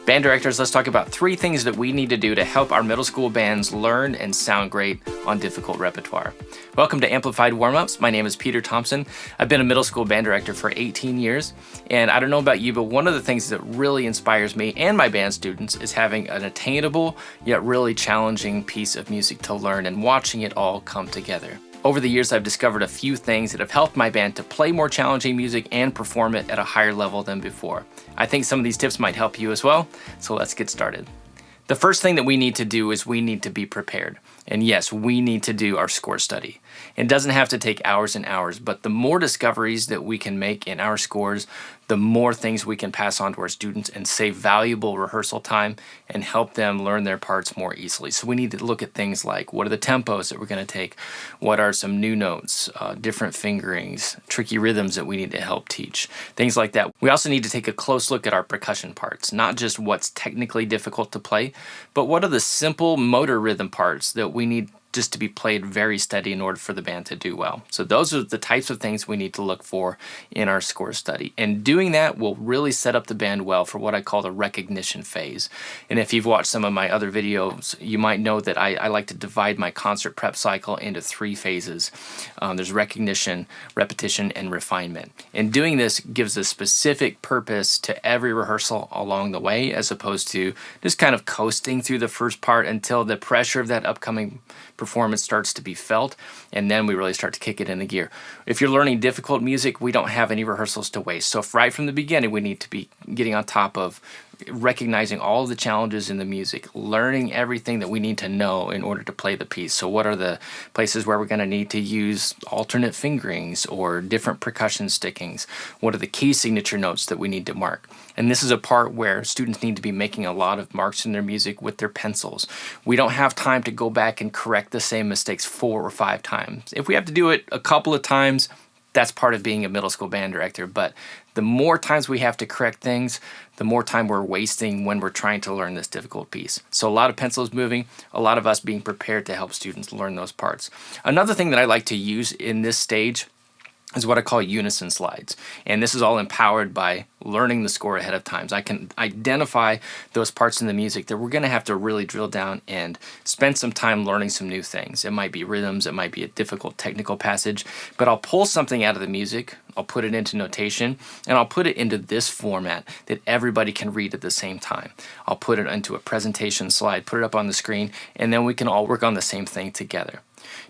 Band directors, let's talk about 3 things that we need to do to help our middle school bands learn and sound great on difficult repertoire. Welcome to Amplified Warm-Ups. My name is Peter Thompson. I've been a middle school band director for 18 years, and I don't know about you, but one of the things that really inspires me and my band students is having an attainable yet really challenging piece of music to learn and watching it all come together. Over the years, I've discovered a few things that have helped my band to play more challenging music and perform it at a higher level than before. I think some of these tips might help you as well, so let's get started. The first thing that we need to do is we need to be prepared. And yes, we need to do our score study. It doesn't have to take hours and hours, but the more discoveries that we can make in our scores, the more things we can pass on to our students and save valuable rehearsal time and help them learn their parts more easily. So we need to look at things like, what are the tempos that we're going to take? What are some new notes, different fingerings, tricky rhythms that we need to help teach? Things like that. We also need to take a close look at our percussion parts, not just what's technically difficult to play, but what are the simple motor rhythm parts that we need just to be played very steady in order for the band to do well. So those are the types of things we need to look for in our score study. And doing that will really set up the band well for what I call the recognition phase. And if you've watched some of my other videos, you might know that I like to divide my concert prep cycle into 3 phases. There's recognition, repetition, and refinement. And doing this gives a specific purpose to every rehearsal along the way, as opposed to just kind of coasting through the first part until the pressure of that upcoming performance starts to be felt, and then we really start to kick it into gear. If you're learning difficult music, we don't have any rehearsals to waste. So right from the beginning, we need to be getting on top of recognizing all of the challenges in the music, learning everything that we need to know in order to play the piece. So what are the places where we're going to need to use alternate fingerings or different percussion stickings? What are the key signature notes that we need to mark? And this is a part where students need to be making a lot of marks in their music with their pencils. We don't have time to go back and correct the same mistakes 4 or 5 times. If we have to do it a couple of times, that's part of being a middle school band director. But the more times we have to correct things, the more time we're wasting when we're trying to learn this difficult piece. So a lot of pencils moving, a lot of us being prepared to help students learn those parts. Another thing that I like to use in this stage is what I call Unison Slides. And this is all empowered by learning the score ahead of time. So I can identify those parts in the music that we're going to have to really drill down and spend some time learning some new things. It might be rhythms, it might be a difficult technical passage, but I'll pull something out of the music, I'll put it into notation, and I'll put it into this format that everybody can read at the same time. I'll put it into a presentation slide, put it up on the screen, and then we can all work on the same thing together.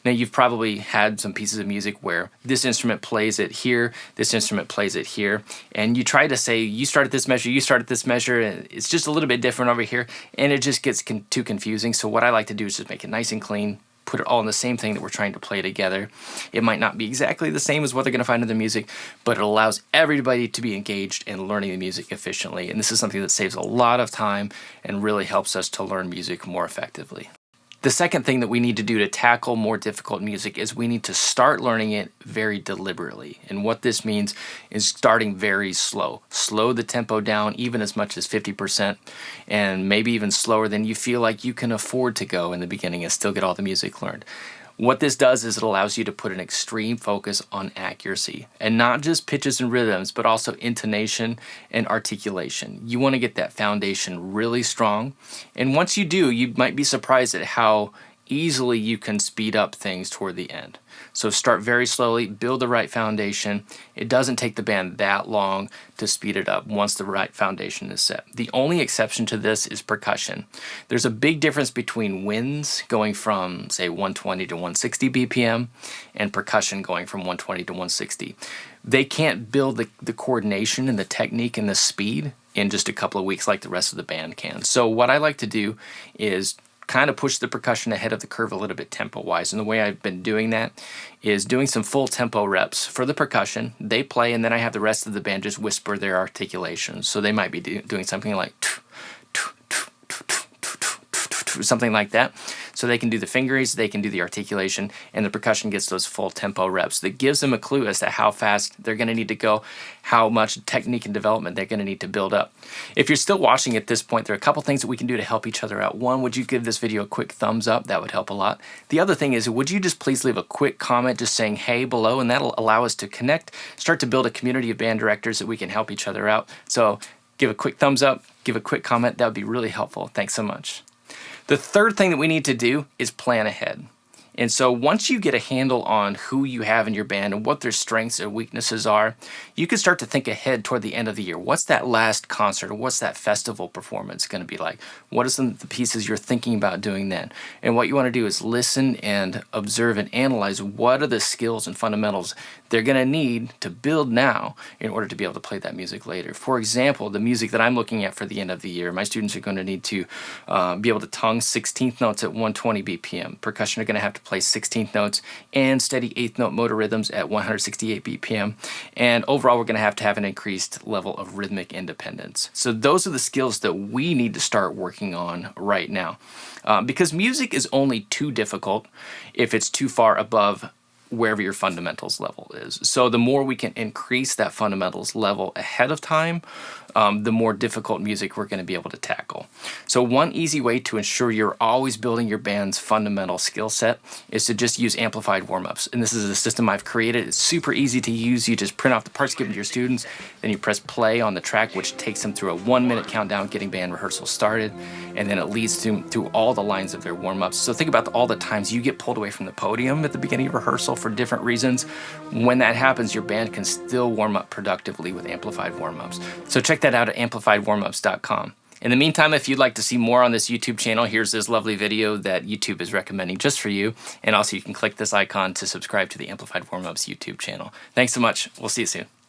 Now, you've probably had some pieces of music where this instrument plays it here, this instrument plays it here, and you try to say, you start at this measure, you start at this measure, and it's just a little bit different over here, and it just gets too confusing. So what I like to do is just make it nice and clean, put it all in the same thing that we're trying to play together. It might not be exactly the same as what they're going to find in the music, but it allows everybody to be engaged in learning the music efficiently, and this is something that saves a lot of time and really helps us to learn music more effectively. The second thing that we need to do to tackle more difficult music is we need to start learning it very deliberately. And what this means is starting very slow. Slow the tempo down even as much as 50%, and maybe even slower than you feel like you can afford to go in the beginning and still get all the music learned. What this does is it allows you to put an extreme focus on accuracy, and not just pitches and rhythms, but also intonation and articulation. You want to get that foundation really strong, and once you do, you might be surprised at how easily you can speed up things toward the end. So start very slowly, build the right foundation. It doesn't take the band that long to speed it up once the right foundation is set. The only exception to this is percussion. There's a big difference between winds going from, say, 120 to 160 BPM and percussion going from 120 to 160. They can't build the coordination and the technique and the speed in just a couple of weeks like the rest of the band can. So what I like to do is kind of push the percussion ahead of the curve a little bit tempo-wise. And the way I've been doing that is doing some full tempo reps for the percussion. They play, and then I have the rest of the band just whisper their articulations. So they might be doing something like something like that. So they can do the fingerings, they can do the articulation, and the percussion gets those full tempo reps. That gives them a clue as to how fast they're going to need to go, how much technique and development they're going to need to build up. If you're still watching at this point, there are a couple things that we can do to help each other out. One, would you give this video a quick thumbs up? That would help a lot. The other thing is, would you just please leave a quick comment just saying hey below, and that'll allow us to connect, start to build a community of band directors that we can help each other out. So give a quick thumbs up, give a quick comment. That would be really helpful. Thanks so much. The third thing that we need to do is plan ahead. And so once you get a handle on who you have in your band and what their strengths and weaknesses are, you can start to think ahead toward the end of the year. What's that last concert or what's that festival performance going to be like? What are some of the pieces you're thinking about doing then? And what you want to do is listen and observe and analyze what are the skills and fundamentals they're going to need to build now in order to be able to play that music later. For example, the music that I'm looking at for the end of the year, my students are going to need to be able to tongue 16th notes at 120 BPM. Percussion are going to have to play 16th notes and steady 8th note motor rhythms at 168 BPM. And overall, we're going to have an increased level of rhythmic independence. So those are the skills that we need to start working on right now. Because music is only too difficult if it's too far above wherever your fundamentals level is. So the more we can increase that fundamentals level ahead of time, the more difficult music we're going to be able to tackle. So one easy way to ensure you're always building your band's fundamental skill set is to just use amplified warm-ups. And this is a system I've created. It's super easy to use. You just print off the parts, give them to your students, then you press play on the track, which takes them through a 1-minute countdown, getting band rehearsal started, and then it leads them through all the lines of their warm-ups. So think about all the times you get pulled away from the podium at the beginning of rehearsal for different reasons. When that happens, your band can still warm up productively with amplified warm-ups. So check that out at amplifiedwarmups.com. In the meantime, if you'd like to see more on this YouTube channel, here's this lovely video that YouTube is recommending just for you. And also you can click this icon to subscribe to the Amplified Warmups YouTube channel. Thanks so much. We'll see you soon.